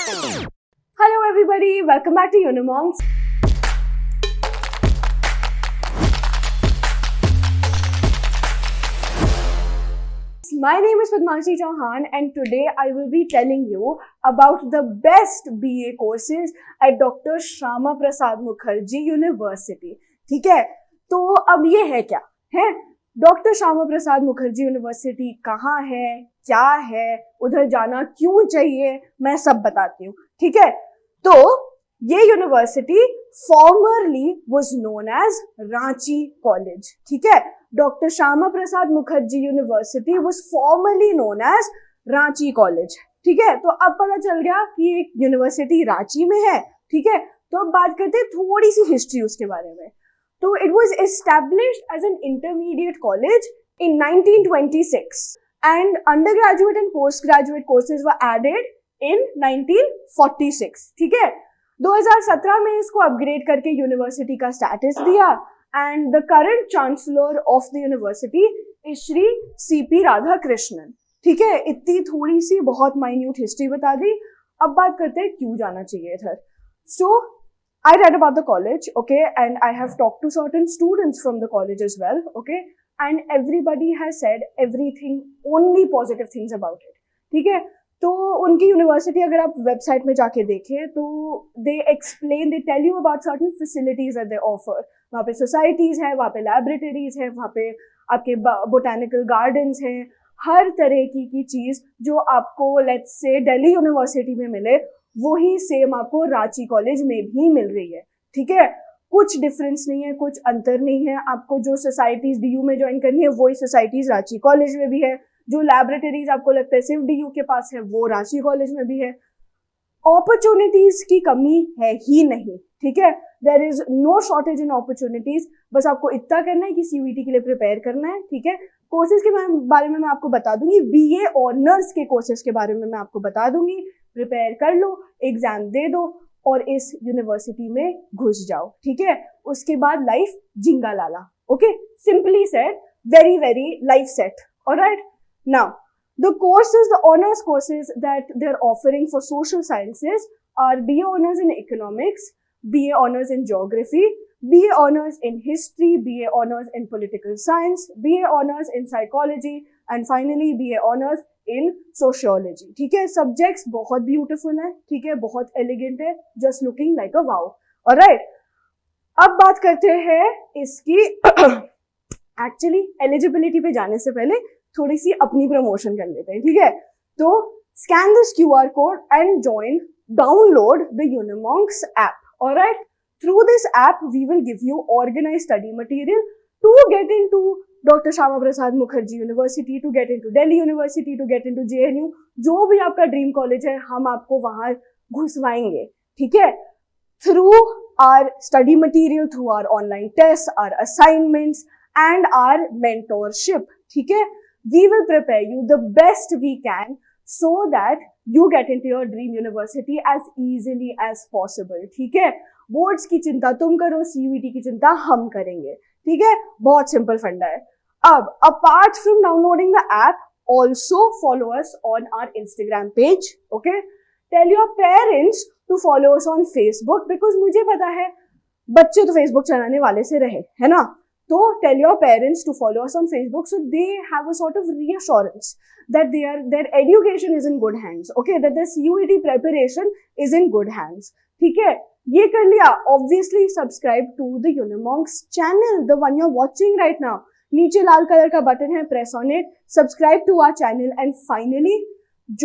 Hello everybody, welcome back to Unimonks. My name is Padmanshi Chauhan and today I will be telling you about the best BA courses at Dr. Shyama Prasad Mukherjee University. ठीक है, तो अब ये है क्या है doctor Shyama Prasad Mukherjee university कहाँ है, क्या है, उधर जाना क्यों चाहिए, मैं सब बताती हूँ. ठीक है, तो ये university formerly was known as Ranchi college. ठीक है, doctor Shyama Prasad Mukherjee university was formerly known as Ranchi college. ठीक है, तो अब पता चल गया कि एक यूनिवर्सिटी रांची में है. ठीक है, तो अब बात करते हैं थोड़ी सी हिस्ट्री उसके बारे में. So it was established as an intermediate college in 1926 and undergraduate and postgraduate courses were added in 1946. ठीक है, 2017 में इसको अपग्रेड करके यूनिवर्सिटी का स्टेटस दिया and the current chancellor of the university is Shri CP Radhakrishnan. ठीक है, इतनी थोड़ी सी बहुत माइन्यूट हिस्ट्री बता दी. अब बात करते हैं क्यों जाना चाहिए इधर. So I read about the college, okay, and I have talked to certain students from the college as well, okay, and everybody has said everything, only positive things about it. ठीक है, तो उनकी यूनिवर्सिटी अगर आप website में जाके देखें तो they explain, they tell you about certain facilities that they offer. वहाँ पे सोसाइटीज है, वहाँ पे लैबोरेटरीज है, वहाँ पे आपके बोटानिकल गार्डन्स हैं, हर तरह की चीज जो आपको लेट्स से दिल्ली यूनिवर्सिटी में मिले वही सेम आपको रांची कॉलेज में भी मिल रही है. ठीक है, कुछ डिफरेंस नहीं है, कुछ अंतर नहीं है. आपको जो सोसाइटीज डीयू में ज्वाइन करनी है वही सोसाइटीज रांची कॉलेज में भी है. जो लैबोरेटरीज आपको लगता है सिर्फ डीयू के पास है वो रांची कॉलेज में भी है. अपॉर्चुनिटीज की कमी है ही नहीं. ठीक है, there is no shortage in opportunities. बस आपको इतना करना है कि सीयूईटी के लिए प्रिपेयर करना है. ठीक है, कोर्सेज के बारे में मैं आपको बता दूंगी, बीए ऑनर्स के कोर्सेज के बारे में मैं आपको बता दूंगी. प्रिपेयर कर लो, एग्जाम दे दो और इस यूनिवर्सिटी में घुस जाओ. ठीक है, उसके बाद लाइफ जिंगा लाला. Okay, simply said, very very life set. Alright, now the courses, the honors courses that they're offering for social sciences are BA honors in economics, BA honors in geography, BA honors in history, BA honors in political science, BA honors in psychology and finally BA honors in sociology. ठीक है, subjects बहुत beautiful है. ठीक है, बहुत elegant है, just looking like a wow. Alright, अब बात करते हैं इसकी एक्चुअली एलिजिबिलिटी पे जाने से पहले थोड़ी सी अपनी प्रमोशन कर लेते हैं. ठीक है, तो scan this QR code and join, download the Unimonks app. Alright, through this app we will give you organised study material to get into doctor Shyama Prasad Mukherjee university, to get into Delhi university, to get into JNU. जो भी आपका dream college है हम आपको वहां घुसवाएंगे. ठीक है, through our study material, through our online test, our assignments and our mentorship. ठीक है, we will prepare you the best we can so that you get into your dream university as easily as possible. ठीक है, boards की चिंता तुम करो, CUET की चिंता हम करेंगे. ठीक है, बहुत सिंपल फंडा है. अब apart from downloading the app, also follow us on our Instagram page. Okay, tell your parents to follow us on Facebook because मुझे पता है बच्चे तो फेसबुक चलाने वाले से रहे, है ना. So tell your parents to follow us on Facebook so they have a sort of reassurance that their education is in good hands. Okay, that their CUET preparation is in good hands. ठीक है, ये कर लिया. Obviously subscribe to the Unimonks channel, the one you're watching right now. नीचे लाल colour का button है, press on it, subscribe to our channel and finally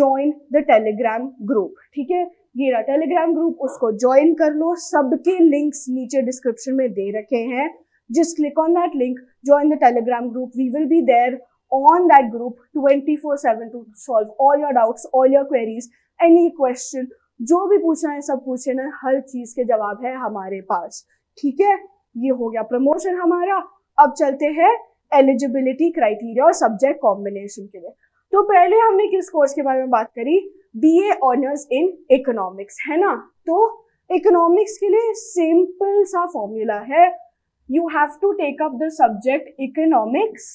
join the Telegram group. ठीक है, ये रहा Telegram group, उसको join कर लो. सबके links नीचे description में दे रखे हैं. Just click on that link, join the Telegram group. We will be there on that group 24/7 to solve all your doubts, all your queries, any question. जो भी पूछना है सब पूछे ना, हर चीज के जवाब है हमारे पास. ठीक है, ये हो गया प्रमोशन हमारा. अब चलते हैं एलिजिबिलिटी क्राइटेरिया और सब्जेक्ट कॉम्बिनेशन के लिए. तो पहले हमने किस कोर्स के बारे में बात करी, BA ऑनर्स इन इकोनॉमिक्स, है ना. तो इकोनॉमिक्स के लिए सिंपल सा फॉर्मूला है, you have to take up the subject economics,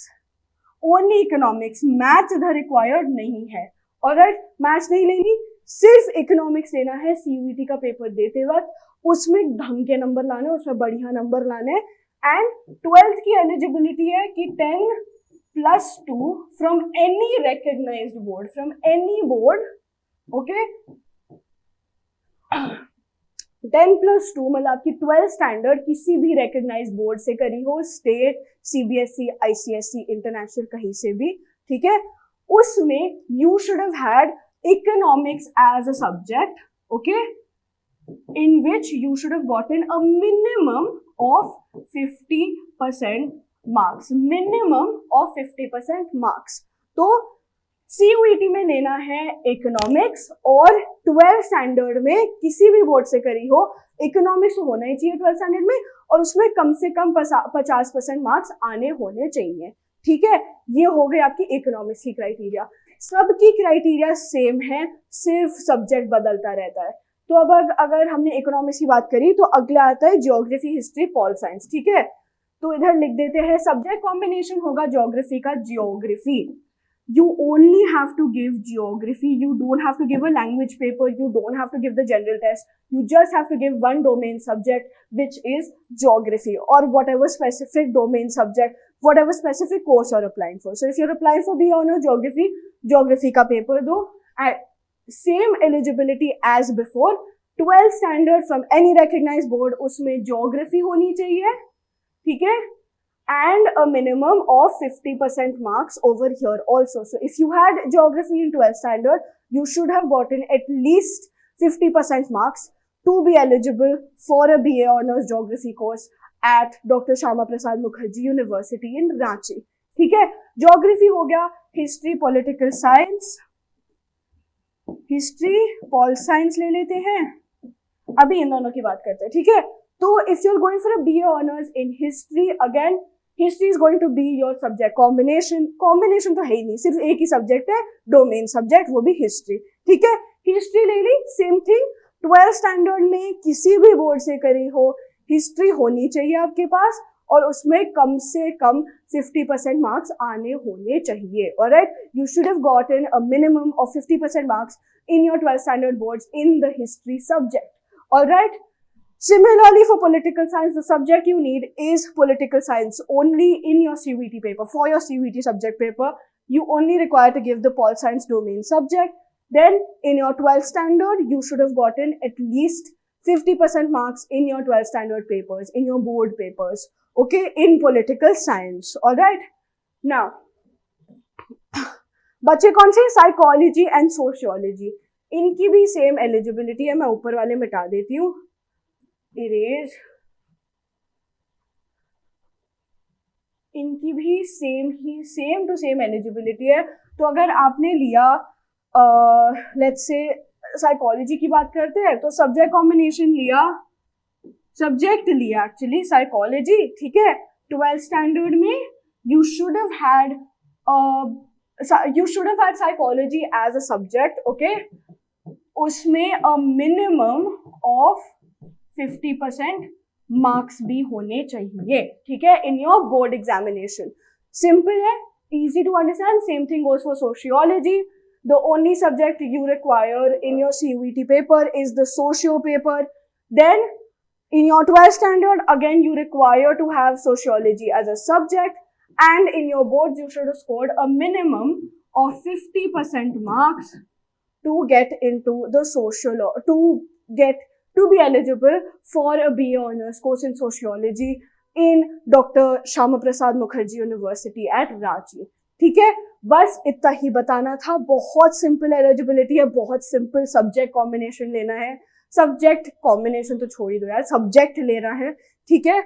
only economics. Maths इधर रिक्वायर्ड नहीं है. ऑलराइट, मैथ्स नहीं लेनी, सिर्फ इकोनॉमिक्स लेना है सीयूईटी का पेपर देते वक्त, उसमें ढंग के नंबर लाने, उसमें बढ़िया नंबर लाने। एंड 12th की एलिजिबिलिटी है कि 10+2 from any recognised board, from any board, okay. 10+2 मतलब आपकी 12th स्टैंडर्ड किसी भी रिकॉग्नाइज्ड बोर्ड से करी हो, स्टेट, सीबीएसई, आईसीएसई, इंटरनेशनल, कहीं से भी, ठीक है। उसमें you should have had economics as a subject, okay, in which you should have gotten a minimum of 50% marks, minimum of 50% marks। तो CUET में लेना है इकोनॉमिक्स, और 12th स्टैंडर्ड में किसी भी बोर्ड से करी हो, इकोनॉमिक्स होना ही चाहिए 12th स्टैंडर्ड में, और उसमें कम से कम 50% मार्क्स आने होने चाहिए, ठीक है। ये हो गई आपकी इकोनॉमिक्स की क्राइटेरिया। सबकी क्राइटेरिया सेम है, सिर्फ सब्जेक्ट बदलता रहता है। तो अब अगर हमने इकोनॉमिक्स की बात करी तो अगला आता है ज्योग्राफी, हिस्ट्री, पॉल साइंस, ठीक है। तो इधर लिख देते हैं सब्जेक्ट कॉम्बिनेशन होगा ज्योग्राफी का geography. You only have to give geography, you don't have to give a language paper, you don't have to give the general test, you just have to give one domain subject, which is geography, or whatever specific domain subject, whatever specific course you're applying for. So if you're applying for BA Honours Geography, geography का paper दो, same eligibility as before, 12th standard from any recognized board, उसमें geography होनी चाहिए, ठीक है, and a minimum of 50% marks over here also. So if you had geography in 12th standard, you should have gotten at least 50% marks to be eligible for a BA Honours Geography course at Dr. Shyama Prasad Mukherjee University in Ranchi, ठीक है। geography हो गया, history, political science, history, pol science ले लेते हैं, अभी इन दोनों की बात करते हैं, ठीक है। तो if you are going for a BA honours in history, again history is going to be your subject combination. Combination तो है ही नहीं, सिर्फ एक ही सब्जेक्ट है, डोमेन सब्जेक्ट, वो भी हिस्ट्री, ठीक है। हिस्ट्री ले ली, सेम थिंग, 12th स्टैंडर्ड में किसी भी बोर्ड से करी हो, हिस्ट्री होनी चाहिए आपके पास, और उसमें कम से कम 50% मार्क्स आने होने चाहिए, alright. You should have gotten a minimum of 50% marks in your 12th standard boards in the history subject, alright। Similarly for political science, the subject you need is political science only in your CUET paper. For your CUET subject paper, you only require to give the pol science domain subject. Then in your 12th standard, you should have gotten at least 50% marks in your 12th standard papers, in your board papers, okay, in political science, alright। Now, बच्चे कौन से, psychology and sociology, इनकी भी same eligibility है। मैं ऊपर वाले मिटा देती हूँ, इरेज, इनकी भी सेम टू सेम एलिजिबिलिटी है। तो अगर आपने लिया, लेट्स से साइकोलॉजी की बात करते हैं, तो सब्जेक्ट कॉम्बिनेशन लिया, सब्जेक्ट लिया एक्चुअली साइकोलॉजी, ठीक है। 12th स्टैंडर्ड में you should have had psychology as a subject, okay, उसमें a minimum of 50% marks भी होने चाहिए, ठीक है, in your board examination। Simple है, easy to understand। Same thing goes for sociology। The only subject you require in your CUET paper is the socio paper। Then in your 12th standard, again you require to have sociology as a subject, and in your boards you should have scored a minimum of 50% marks to get into the to be eligible for a BA Honours course in sociology in Dr. Shyama Prasad Mukherjee University at Ranchi, ठीक है। बस इतना ही बताना था, बहुत simple eligibility है, बहुत simple subject combination लेना है, सब्जेक्ट कॉम्बिनेशन तो छोड़ ही दो यार, सब्जेक्ट लेना है, ठीक है।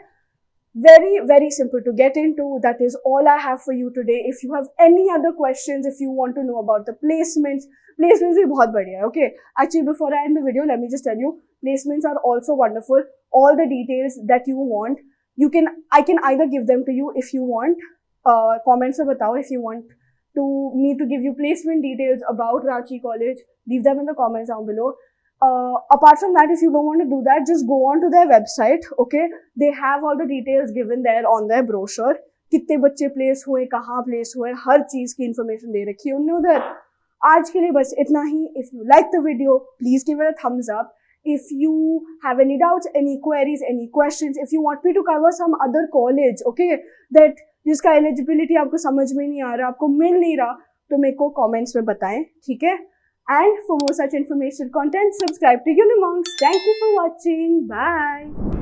Very, very simple to get into. That is all I have for you today. If you have any other questions, if you want to know about the placements भी बहुत बढ़िया है, okay। Actually, before I end the video, let me just tell you, placements are also wonderful. All the details that you want, I can either give them to you if you want. Comments में बताओ if you want me to give you placement details about Ranchi College. Leave them in the comments down below. Apart from that, if you don't want to do that, just go on to their website, okay। They have all the details given there on their brochure, कितने बच्चे place हुए, कहाँ place हुए, हर चीज की information दे रखी है उन्होंने उधर। आज के लिए बस इतना ही. If you like the video, please give it a thumbs up. If you have any doubts, any queries, any questions, if you want me to cover some other college, okay, that जिसका eligibility आपको समझ में नहीं आ रहा, आपको मिल नहीं रहा, तो मेरे को comments में बताएं, ठीक है? And for more such information content, subscribe to Unimonks. Thank you for watching. Bye.